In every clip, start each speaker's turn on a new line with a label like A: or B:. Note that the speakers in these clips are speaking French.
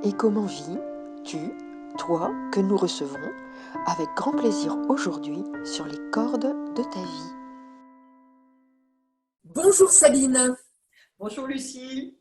A: Et comment vis-tu, toi, que nous recevons avec grand plaisir aujourd'hui sur les cordes de ta vie.
B: Bonjour Sabine.
C: Bonjour Lucie.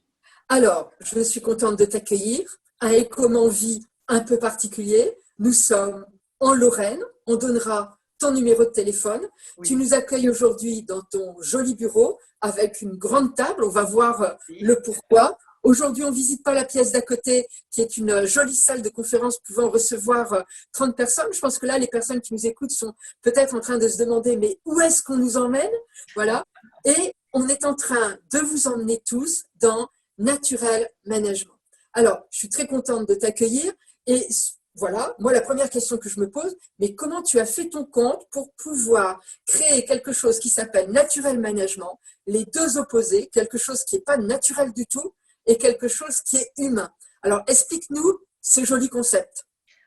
B: Alors, je suis contente de t'accueillir à Comment Vie un peu particulier. Nous sommes en Lorraine. On donnera ton numéro de téléphone.
C: Oui.
B: Tu nous accueilles aujourd'hui dans ton joli bureau avec une grande table. On va voir le pourquoi. Aujourd'hui, on ne visite pas la pièce d'à côté, qui est une jolie salle de conférence pouvant recevoir 30 personnes. Je pense que là, les personnes qui nous écoutent sont peut-être en train de se demander, mais où est-ce qu'on nous emmène? Voilà. Et on est en train de vous emmener tous dans Natural Management. Alors, je suis très contente de t'accueillir. Et voilà, moi, la première question que je me pose, mais comment tu as fait ton compte pour pouvoir créer quelque chose qui s'appelle Natural Management, les deux opposés, quelque chose qui n'est pas naturel du tout et quelque chose qui est humain. Alors, explique-nous ce joli concept.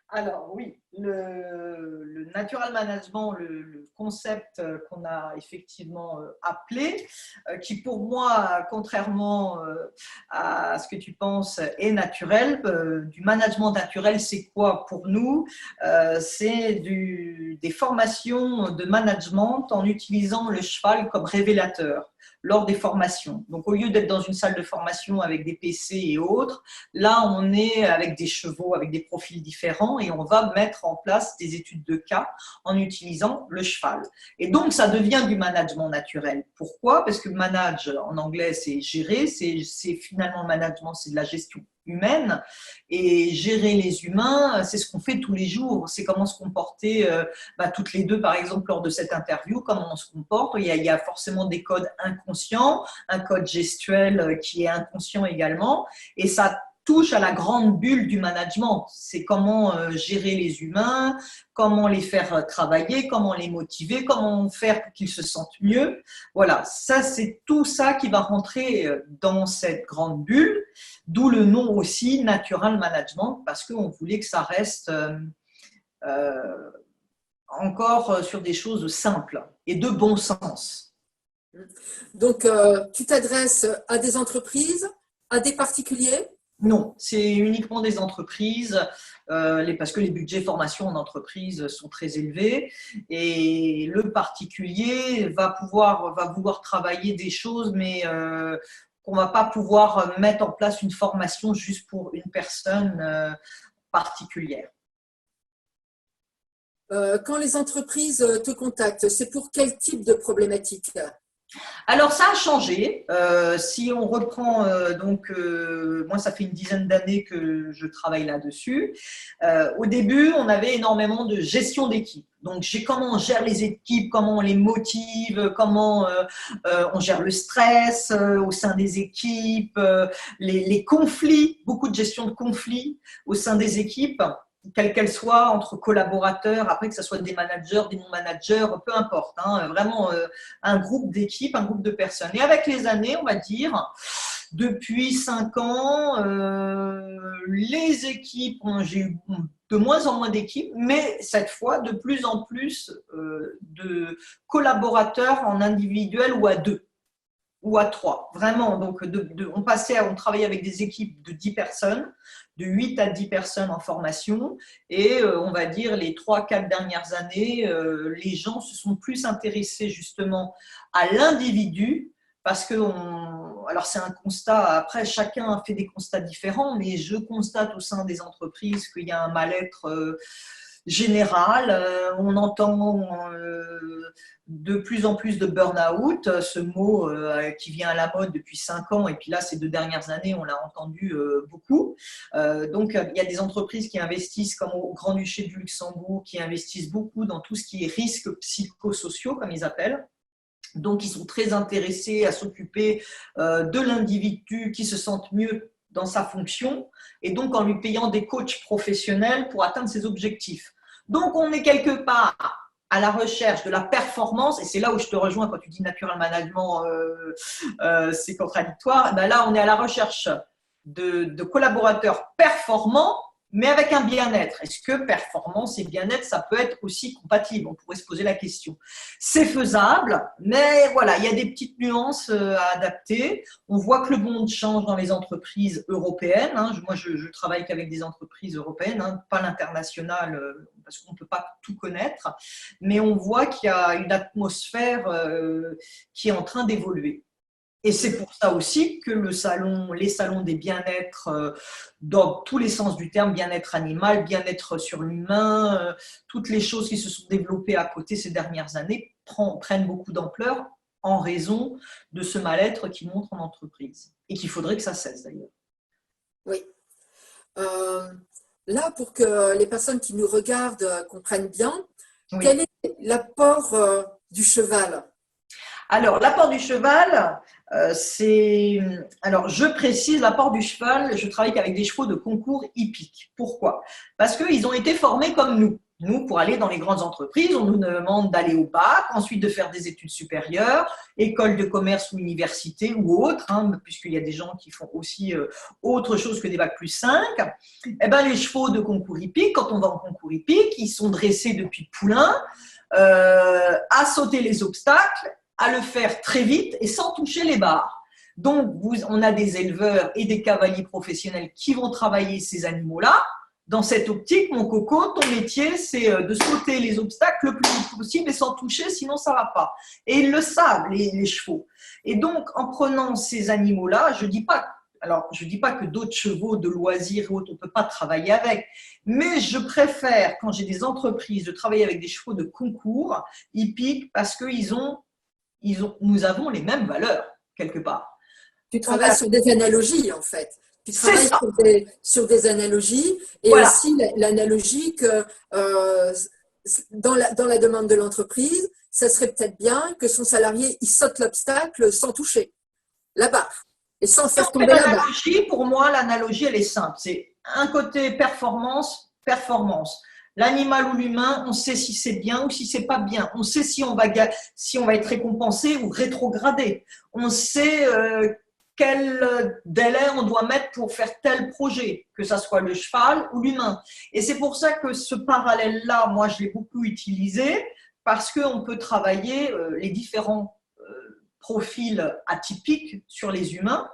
C: Alors oui, le natural management, le concept qu'on a effectivement appelé, qui pour moi, contrairement à ce que tu penses, est naturel. Du management naturel, c'est quoi pour nous? C'est des formations de management en utilisant le cheval comme révélateur lors des formations. Donc, au lieu d'être dans une salle de formation avec des PC et autres, là, on est avec des chevaux, avec des profils différents et on va mettre en place des études de cas en utilisant le cheval. Et donc, ça devient du management naturel. Pourquoi? Parce que manage, en anglais, c'est gérer, c'est finalement le management, c'est de la gestion humaine, et gérer les humains, c'est ce qu'on fait tous les jours, c'est comment se comporter toutes les deux par exemple lors de cette interview, comment on se comporte. Il y a forcément des codes inconscients, un code gestuel qui est inconscient également, et ça touche à la grande bulle du management. C'est comment gérer les humains, comment les faire travailler, comment les motiver, comment faire pour qu'ils se sentent mieux. Voilà, ça c'est tout ça qui va rentrer dans cette grande bulle, d'où le nom aussi Natural Management, parce qu'on voulait que ça reste encore sur des choses simples et de bon sens.
B: Donc, tu t'adresses à des entreprises, à des particuliers?
C: Non, c'est uniquement des entreprises, parce que les budgets formation en entreprise sont très élevés, et le particulier va vouloir travailler des choses, mais qu'on ne va pas pouvoir mettre en place une formation juste pour une personne particulière.
B: Quand les entreprises te contactent, c'est pour quel type de problématique?
C: Alors, ça a changé. Si on reprend, moi, ça fait une dizaine d'années que je travaille là-dessus. Au début, on avait énormément de gestion d'équipe. Donc, comment on gère les équipes, comment on les motive, comment on gère le stress au sein des équipes, les conflits, beaucoup de gestion de conflits au sein des équipes, quelle qu'elle soit, entre collaborateurs, après que ce soit des managers, des non-managers, peu importe, hein, vraiment un groupe d'équipes, un groupe de personnes. Et avec les années, on va dire, depuis 5 ans, les équipes, j'ai eu de moins en moins d'équipes, mais cette fois, de plus en plus de collaborateurs en individuel ou à 2 ou à 3, vraiment. Donc, on travaillait avec des équipes de 10 personnes, de 8 à 10 personnes en formation, et on va dire les 3-4 dernières années, les gens se sont plus intéressés justement à l'individu, parce que alors c'est un constat, après chacun fait des constats différents, mais je constate au sein des entreprises qu'il y a un mal-être général. On entend de plus en plus de burn-out, ce mot qui vient à la mode depuis 5 ans, et puis là, ces 2 dernières années, on l'a entendu beaucoup. Donc, il y a des entreprises qui investissent, comme au Grand-Duché du Luxembourg, qui investissent beaucoup dans tout ce qui est risques psychosociaux, comme ils appellent. Donc, ils sont très intéressés à s'occuper de l'individu qui se sente mieux dans sa fonction, et donc en lui payant des coachs professionnels pour atteindre ses objectifs. Donc, on est quelque part à la recherche de la performance, et c'est là où je te rejoins quand tu dis natural management, c'est contradictoire. Ben là, on est à la recherche de collaborateurs performants, mais avec un bien-être. Est-ce que performance et bien-être, ça peut être aussi compatible? On pourrait se poser la question. C'est faisable, mais voilà, il y a des petites nuances à adapter. On voit que le monde change dans les entreprises européennes. Moi, je travaille qu'avec des entreprises européennes, pas l'international, parce qu'on ne peut pas tout connaître, mais on voit qu'il y a une atmosphère qui est en train d'évoluer. Et c'est pour ça aussi que les salons des bien-être, dans tous les sens du terme, bien-être animal, bien-être sur l'humain, toutes les choses qui se sont développées à côté ces dernières années prennent beaucoup d'ampleur en raison de ce mal-être qui montre en entreprise. Et qu'il faudrait que ça cesse d'ailleurs.
B: Oui. Là, pour que les personnes qui nous regardent comprennent bien, oui. Quel est l'apport du cheval?
C: Alors, l'apport du cheval, alors je précise, l'apport du cheval, je travaille qu'avec des chevaux de concours hippiques. Pourquoi? Parce qu'ils ont été formés comme nous. Nous, pour aller dans les grandes entreprises, on nous demande d'aller au bac, ensuite de faire des études supérieures, école de commerce ou université ou autre, puisqu'il y a des gens qui font aussi autre chose que des bacs plus 5. Eh ben, les chevaux de concours hippiques, quand on va en concours hippique, ils sont dressés depuis poulain, à sauter les obstacles, à le faire très vite et sans toucher les barres. Donc, on a des éleveurs et des cavaliers professionnels qui vont travailler ces animaux-là. Dans cette optique, mon coco, ton métier, c'est de sauter les obstacles le plus vite possible et sans toucher, sinon ça ne va pas. Et ils le savent, les chevaux. Et donc, en prenant ces animaux-là, je dis pas que d'autres chevaux de loisirs ou autres, on ne peut pas travailler avec, mais je préfère, quand j'ai des entreprises, de travailler avec des chevaux de concours hippiques parce que nous avons les mêmes valeurs, quelque part.
B: Tu travailles sur des analogies, en fait. Tu travailles sur des analogies et aussi l'analogie que dans la demande de l'entreprise, ça serait peut-être bien que son salarié il saute l'obstacle sans toucher la barre et sans faire tomber la barre.
C: Pour moi, l'analogie, elle est simple. C'est un côté performance. L'animal ou l'humain, on sait si c'est bien ou si c'est pas bien. On sait si on va être récompensé ou rétrogradé. On sait quel délai on doit mettre pour faire tel projet, que ça soit le cheval ou l'humain. Et c'est pour ça que ce parallèle-là, moi, je l'ai beaucoup utilisé parce qu'on peut travailler les différents profils atypiques sur les humains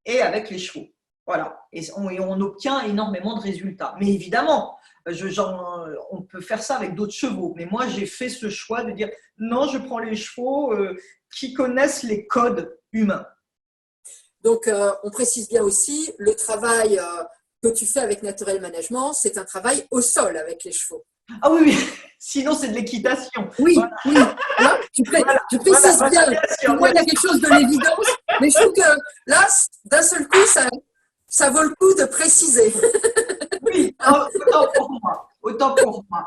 C: et avec les chevaux. Voilà. Et on obtient énormément de résultats. Mais évidemment, on peut faire ça avec d'autres chevaux. Mais moi, j'ai fait ce choix de dire non, je prends les chevaux qui connaissent les codes humains.
B: Donc, on précise bien aussi, le travail que tu fais avec Naturel Management, c'est un travail au sol avec les chevaux.
C: Ah oui, sinon c'est de l'équitation.
B: Oui, voilà. Oui. Là, tu précises bien. Pour moi, il y a quelque chose de l'évidence, mais je trouve que là, d'un seul coup, ça vaut le coup de préciser.
C: Oui, autant pour moi.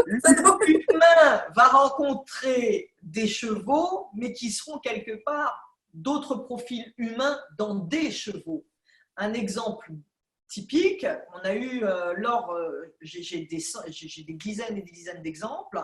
C: L'humain va rencontrer des chevaux, mais qui seront quelque part d'autres profils humains dans des chevaux. Un exemple typique, on a eu j'ai des dizaines et des dizaines d'exemples.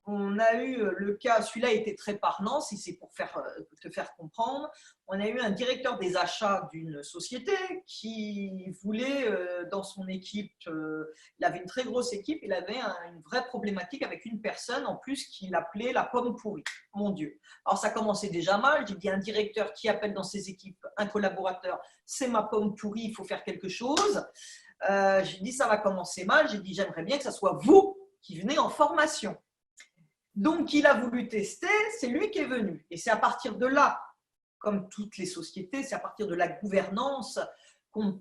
C: On a eu le cas, celui-là était très parlant, si c'est pour te faire comprendre. On a eu un directeur des achats d'une société qui voulait, dans son équipe, il avait une très grosse équipe, il avait une vraie problématique avec une personne en plus qu'il appelait la pomme pourrie. Mon Dieu. Alors ça commençait déjà mal. J'ai dit un directeur qui appelle dans ses équipes un collaborateur, c'est ma pomme pourrie, il faut faire quelque chose. J'ai dit ça va commencer mal. J'ai dit j'aimerais bien que ça soit vous qui venez en formation. Donc, il a voulu tester, c'est lui qui est venu. Et c'est à partir de là, comme toutes les sociétés, c'est à partir de la gouvernance qu'on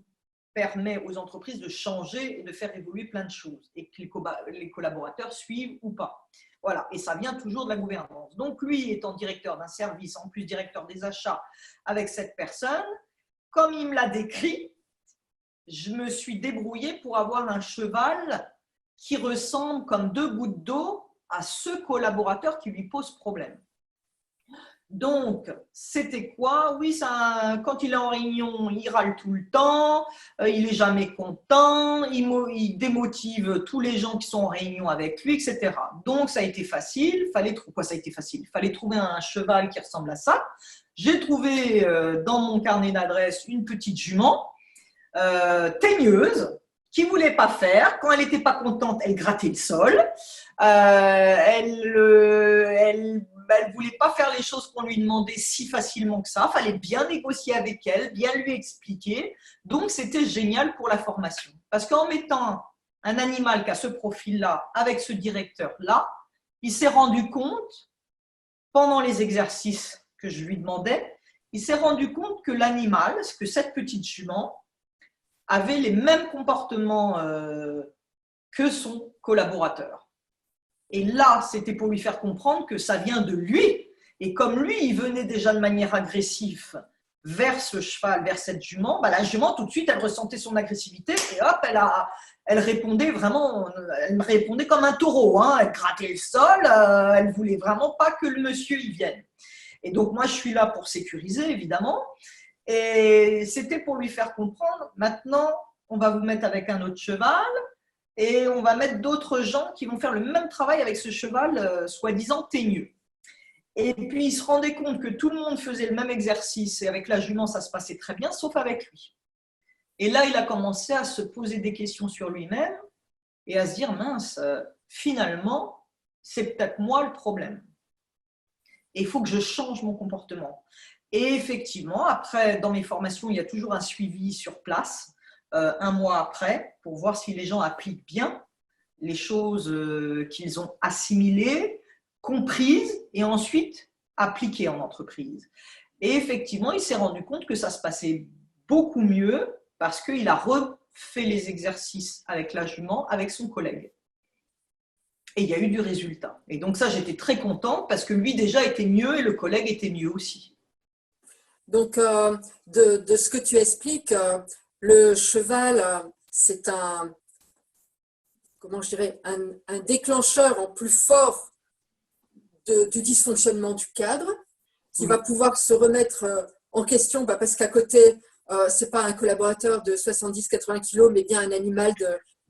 C: permet aux entreprises de changer et de faire évoluer plein de choses et que les collaborateurs suivent ou pas. Voilà, et ça vient toujours de la gouvernance. Donc, lui étant directeur d'un service, en plus directeur des achats avec cette personne, comme il me l'a décrit, je me suis débrouillée pour avoir un cheval qui ressemble comme deux gouttes d'eau à ce collaborateur qui lui pose problème. Donc, c'était quoi? Oui, quand il est en réunion, il râle tout le temps, il n'est jamais content, il démotive tous les gens qui sont en réunion avec lui, etc. Donc, ça a été facile. Ça a été facile? Il fallait trouver un cheval qui ressemble à ça. J'ai trouvé dans mon carnet d'adresses une petite jument teigneuse, qui ne voulait pas faire. Quand elle n'était pas contente, elle grattait le sol. Elle voulait pas faire les choses qu'on lui demandait si facilement que ça. Il fallait bien négocier avec elle, bien lui expliquer. Donc, c'était génial pour la formation. Parce qu'en mettant un animal qui a ce profil-là avec ce directeur-là, il s'est rendu compte, pendant les exercices que je lui demandais, il s'est rendu compte que l'animal, que cette petite jument, avait les mêmes comportements que son collaborateur. Et là, c'était pour lui faire comprendre que ça vient de lui. Et comme lui, il venait déjà de manière agressive vers ce cheval, vers cette jument, bah, la jument, tout de suite, elle ressentait son agressivité et hop, elle répondait vraiment, elle me répondait comme un taureau. Hein. Elle grattait le sol, elle ne voulait vraiment pas que le monsieur y vienne. Et donc, moi, je suis là pour sécuriser, évidemment. Et c'était pour lui faire comprendre, maintenant, on va vous mettre avec un autre cheval et on va mettre d'autres gens qui vont faire le même travail avec ce cheval, soi-disant teigneux. Et puis, il se rendait compte que tout le monde faisait le même exercice et avec la jument, ça se passait très bien, sauf avec lui. Et là, il a commencé à se poser des questions sur lui-même et à se dire, mince, finalement, c'est peut-être moi le problème. Et il faut que je change mon comportement. Et effectivement, après, dans mes formations, il y a toujours un suivi sur place, un mois après, pour voir si les gens appliquent bien les choses qu'ils ont assimilées, comprises et ensuite appliquées en entreprise. Et effectivement, il s'est rendu compte que ça se passait beaucoup mieux parce qu'il a refait les exercices avec la jument, avec son collègue. Et il y a eu du résultat. Et donc ça, j'étais très contente parce que lui déjà était mieux et le collègue était mieux aussi.
B: Donc, de ce que tu expliques, le cheval, c'est comment je dirais, un déclencheur en plus fort du dysfonctionnement du cadre, qui va pouvoir se remettre en question, parce qu'à côté, ce n'est pas un collaborateur de 70-80 kilos, mais bien un animal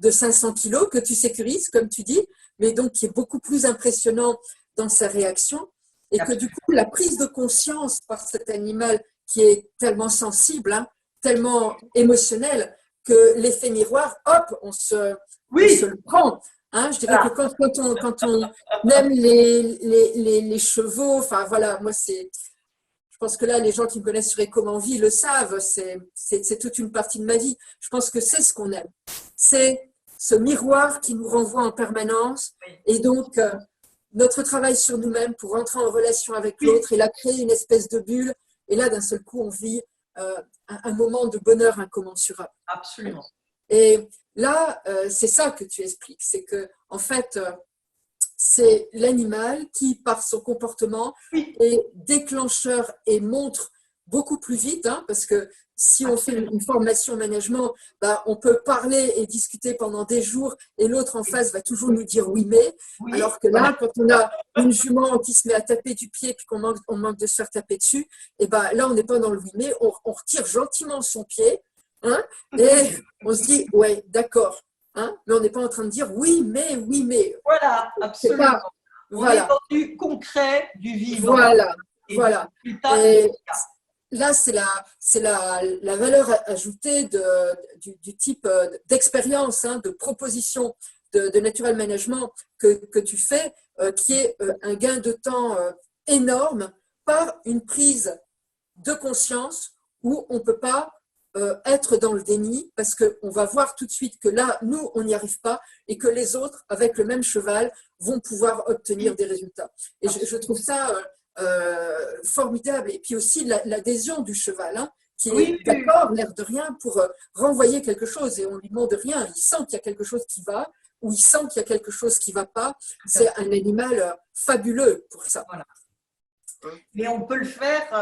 B: de 500 kilos que tu sécurises, comme tu dis, mais donc qui est beaucoup plus impressionnant dans sa réaction. Et que du coup, la prise de conscience par cet animal qui est tellement sensible, hein, tellement émotionnel, que l'effet miroir, hop, on se le prend. Hein. Je dirais que quand on aime les chevaux, enfin voilà, moi je pense que là, les gens qui me connaissent sur Ecomanvie le savent, c'est toute une partie de ma vie. Je pense que c'est ce qu'on aime. C'est ce miroir qui nous renvoie en permanence. Et donc, notre travail sur nous-mêmes pour entrer en relation avec l'autre et là créer une espèce de bulle. Et là, d'un seul coup, on vit un moment de bonheur incommensurable.
C: Absolument.
B: Et là, c'est ça que tu expliques. C'est que, en fait, c'est l'animal qui, par son comportement, est déclencheur et montre beaucoup plus vite, hein, parce que si on fait une formation management, on peut parler et discuter pendant des jours et l'autre en face va toujours nous dire oui, mais. Alors que là, quand on a une jument qui se met à taper du pied puis qu'on manque de se faire taper dessus, et là, on n'est pas dans le oui, mais on retire gentiment son pied, hein, et on se dit, ouais, d'accord. Hein, mais on n'est pas en train de dire oui, mais.
C: Voilà, absolument. On est dans du concret, du vivant.
B: Voilà. Et là, c'est la valeur ajoutée du type d'expérience, hein, de proposition de Natural Management que tu fais, qui est un gain de temps énorme par une prise de conscience où on ne peut pas être dans le déni parce qu'on va voir tout de suite que là, nous, on n'y arrive pas et que les autres, avec le même cheval, vont pouvoir obtenir des résultats. Et je trouve ça formidable. Et puis aussi l'adhésion du cheval, hein, qui est d'accord, l'air de rien, pour renvoyer quelque chose et on lui demande rien. Il sent qu'il y a quelque chose qui va ou il sent qu'il y a quelque chose qui ne va pas. C'est un animal fabuleux pour ça.
C: Voilà. Mais on peut le faire,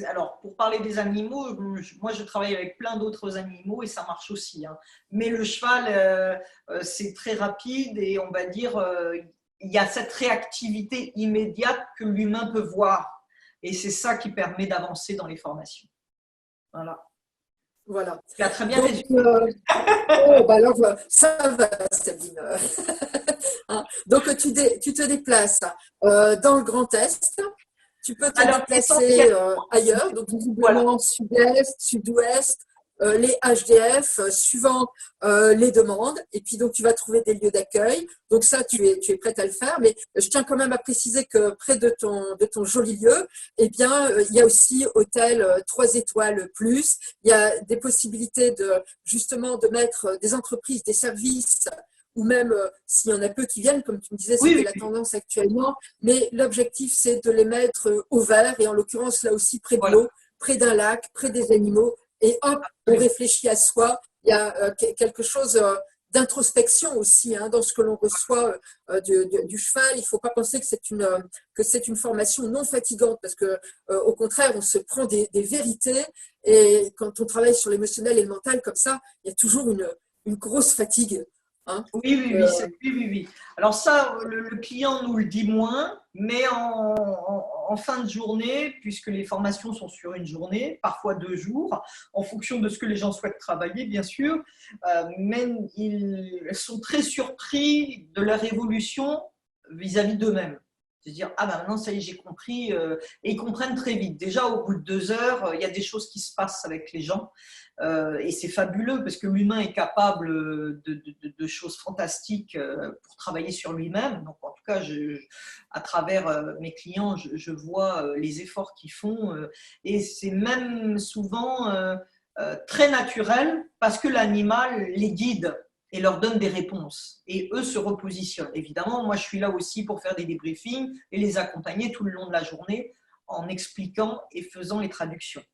C: alors pour parler des animaux, moi je travaille avec plein d'autres animaux et ça marche aussi. Hein. Mais le cheval, c'est très rapide et on va dire, il y a cette réactivité immédiate que l'humain peut voir. Et c'est ça qui permet d'avancer dans les formations. Voilà. Tu as très bien résumé.
B: Alors, ça va, Sabine. Hein, donc, tu te déplaces dans le Grand Est. Tu peux te déplacer ailleurs, donc visiblement sud-est, sud-ouest, les HDF suivant les demandes. Et puis, donc, tu vas trouver des lieux d'accueil. Donc, ça, tu es prête à le faire. Mais je tiens quand même à préciser que près de ton joli lieu, eh bien, il y a aussi hôtel 3 étoiles plus. Il y a des possibilités justement de mettre des entreprises, des services, ou même s'il y en a peu qui viennent, comme tu me disais, c'était la tendance actuellement. Mais l'objectif, c'est de les mettre au vert, et en l'occurrence, là aussi, près de l'eau, près d'un lac, près des animaux. Et hop, on réfléchit à soi. Il y a quelque chose d'introspection aussi dans ce que l'on reçoit du cheval. Il ne faut pas penser que c'est une formation non fatigante, parce que au contraire, on se prend des vérités. Et quand on travaille sur l'émotionnel et le mental comme ça, il y a toujours une grosse fatigue.
C: Oui. Alors ça, le client nous le dit moins, mais en fin de journée, puisque les formations sont sur une journée, parfois 2 jours, en fonction de ce que les gens souhaitent travailler, bien sûr, mais ils sont très surpris de leur évolution vis-à-vis d'eux-mêmes. C'est-à-dire, maintenant, ça y est, j'ai compris. Et ils comprennent très vite. Déjà, au bout de 2 heures, il y a des choses qui se passent avec les gens. Et c'est fabuleux parce que l'humain est capable de choses fantastiques pour travailler sur lui-même. Donc, en tout cas, à travers mes clients, je vois les efforts qu'ils font. Et c'est même souvent très naturel parce que l'animal les guide et leur donne des réponses. Et eux se repositionnent. Évidemment, moi, je suis là aussi pour faire des débriefings et les accompagner tout le long de la journée en expliquant et faisant les traductions.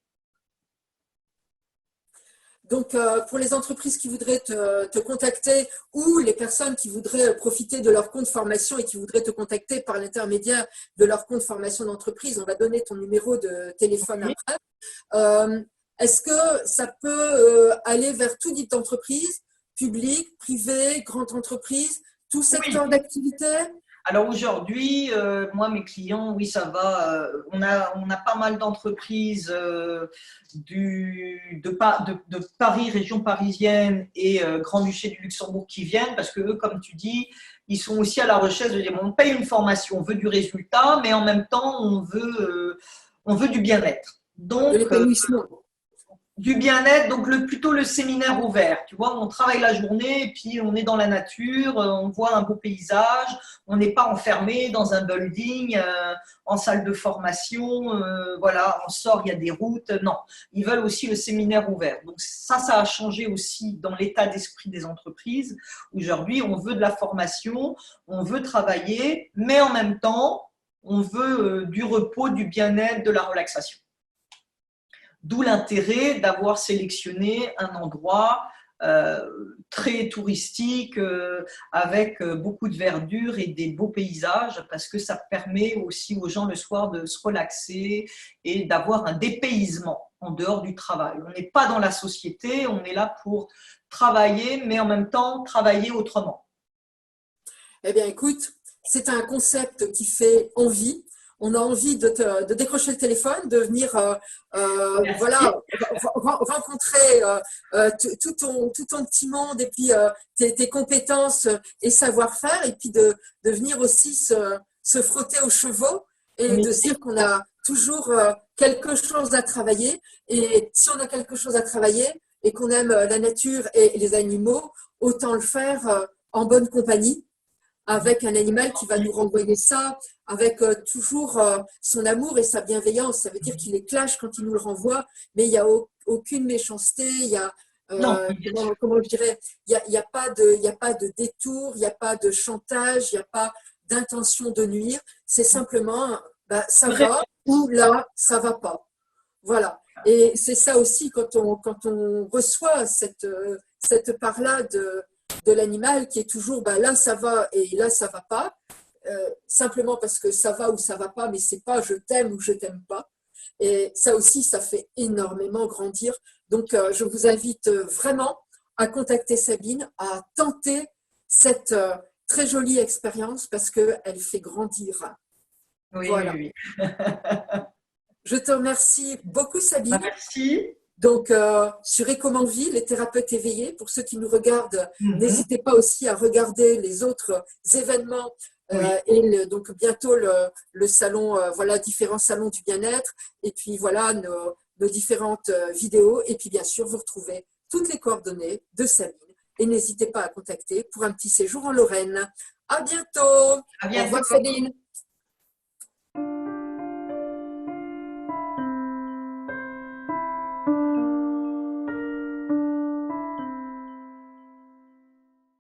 B: Donc, pour les entreprises qui voudraient te contacter ou les personnes qui voudraient profiter de leur compte formation et qui voudraient te contacter par l'intermédiaire de leur compte formation d'entreprise, on va donner ton numéro de téléphone après. Est-ce que ça peut aller vers tout type d'entreprise, public, privé, grande entreprise, tout secteur d'activité?
C: Alors aujourd'hui, moi, mes clients, oui, ça va. On a pas mal d'entreprises de Paris, région parisienne et Grand-Duché du Luxembourg qui viennent parce que eux, comme tu dis, ils sont aussi à la recherche de dire on paye une formation, on veut du résultat, mais en même temps, on veut du bien-être. Donc,
B: de l'épanouissement.
C: Du bien-être, donc plutôt le séminaire ouvert. Tu vois, on travaille la journée et puis on est dans la nature, on voit un beau paysage, on n'est pas enfermé dans un building, en salle de formation, voilà, on sort, il y a des routes. Non, ils veulent aussi le séminaire ouvert. Donc ça a changé aussi dans l'état d'esprit des entreprises. Aujourd'hui, on veut de la formation, on veut travailler, mais en même temps, on veut du repos, du bien-être, de la relaxation. D'où l'intérêt d'avoir sélectionné un endroit très touristique avec beaucoup de verdure et des beaux paysages parce que ça permet aussi aux gens le soir de se relaxer et d'avoir un dépaysement en dehors du travail. On n'est pas dans la société, on est là pour travailler, mais en même temps travailler autrement.
B: Eh bien, écoute, c'est un concept qui fait envie. On a envie de décrocher le téléphone, de venir voilà, rencontrer tout ton petit monde et puis tes compétences et savoir-faire et puis de venir aussi se frotter aux chevaux et de se dire qu'on a toujours quelque chose à travailler. Et si on a quelque chose à travailler et qu'on aime la nature et les animaux, autant le faire en bonne compagnie, avec un animal qui va nous renvoyer ça, avec toujours son amour et sa bienveillance. Ça veut dire qu'il est clash quand il nous le renvoie, mais il n'y a aucune méchanceté, il y a, comment je dirais, il y a pas de détour, il n'y a pas de chantage, il n'y a pas d'intention de nuire. C'est simplement, ça va ou là, ça ne va pas. Voilà. Et c'est ça aussi quand on reçoit cette part-là de l'animal qui est toujours là ça va et là ça va pas, simplement parce que ça va ou ça va pas, mais c'est pas je t'aime ou je t'aime pas. Et ça aussi, ça fait énormément grandir. Donc je vous invite vraiment à contacter Sabine, à tenter cette très jolie expérience parce qu'elle fait grandir.
C: Oui,
B: voilà.
C: oui.
B: Je te remercie beaucoup, Sabine.
C: Merci.
B: Donc, sur Écomenvie, les thérapeutes éveillés, pour ceux qui nous regardent, n'hésitez pas aussi à regarder les autres événements et donc bientôt le salon, voilà, différents salons du bien-être et puis voilà nos différentes vidéos. Et puis, bien sûr, vous retrouvez toutes les coordonnées de Sabine. Et n'hésitez pas à contacter pour un petit séjour en Lorraine. À bientôt.
C: À bientôt.
B: Au revoir, Sabine.